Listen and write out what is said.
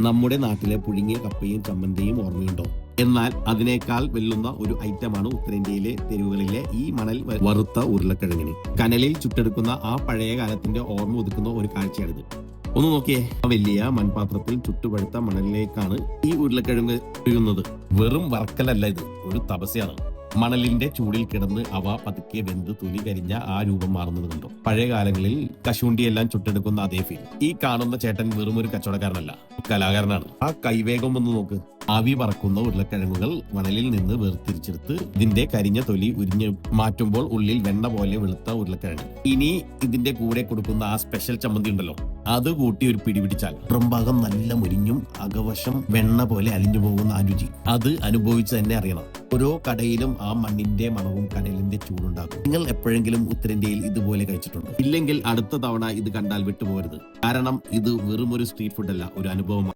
നമ്മുടെ നാട്ടിലെ പുഴുങ്ങിയ കപ്പയും ചമ്മന്തിയും ഓർമ്മയുണ്ടോ? എന്നാൽ അതിനേക്കാൾ വെല്ലുന്ന ഒരു ഐറ്റമാണ് ഉത്തരേന്ത്യയിലെ തെരുവുകളിലെ ഈ മണൽ വറുത്ത ഉരുളക്കിഴങ്ങിന്. കനലിൽ ചുട്ടെടുക്കുന്ന ആ പഴയ കാലത്തിന്റെ ഓർമ്മ ഒതുക്കുന്ന ഒരു കാഴ്ചയാണിത്. ഒന്ന് നോക്കിയേ, ആ വലിയ മൺപാത്രത്തിൽ ചുട്ടുപഴുത്ത മണലിലേക്കാണ് ഈ ഉരുളക്കിഴങ്ങ് വീഴുന്നത്. വെറും വറക്കലല്ല, ഇത് ഒരു തപസ്യാണ്. മണലിന്റെ ചൂടിൽ കിടന്ന് അവ പതുക്കെ വെന്ത് തൊലി കരിഞ്ഞ ആ രൂപം മാറുന്നത് കണ്ടോ? പഴയ കാലങ്ങളിൽ കശുവണ്ടിയെല്ലാം ചുട്ടെടുക്കുന്ന അതേ ഫീൽ. ഈ കാണുന്ന ചേട്ടൻ വെറും ഒരു കച്ചവടക്കാരനല്ല, കലാകാരനാണ്. ആ കൈവേഗം ഒന്ന് നോക്ക്. ആവി പറക്കുന്ന ഉരുളക്കിഴങ്ങുകൾ മണലിൽ നിന്ന് വേർതിരിച്ചെടുത്ത് ഇതിന്റെ കരിഞ്ഞ തൊലി ഉരിഞ്ഞ് മാറ്റുമ്പോൾ ഉള്ളിൽ വെണ്ണ പോലെ വെളുത്ത ഉരുളക്കിഴങ്ങ്. ഇനി ഇതിന്റെ കൂടെ കൊടുക്കുന്ന ആ സ്പെഷ്യൽ ചമ്മന്തി ഉണ്ടല്ലോ, അത് കൂട്ടി ഒരു പിടി പിടിച്ചാൽ പുറംഭാഗം നല്ല മുരിഞ്ഞും അകവശം വെണ്ണ പോലെ അലിഞ്ഞു പോകുന്ന ആ രുചി അത് അനുഭവിച്ച് തന്നെ അറിയണം. ഓരോ കടയിലും ആ മണ്ണിന്റെ മണവും കനലിന്റെ ചൂടുണ്ടാകും. നിങ്ങൾ എപ്പോഴെങ്കിലും ഉത്തരേന്ത്യയിൽ ഇതുപോലെ കഴിച്ചിട്ടുണ്ടോ? ഇല്ലെങ്കിൽ അടുത്ത തവണ ഇത് കണ്ടാൽ വിട്ടുപോകരുത്. കാരണം ഇത് വെറും ഒരു സ്ട്രീറ്റ് ഫുഡ് അല്ല, ഒരു അനുഭവമാണ്.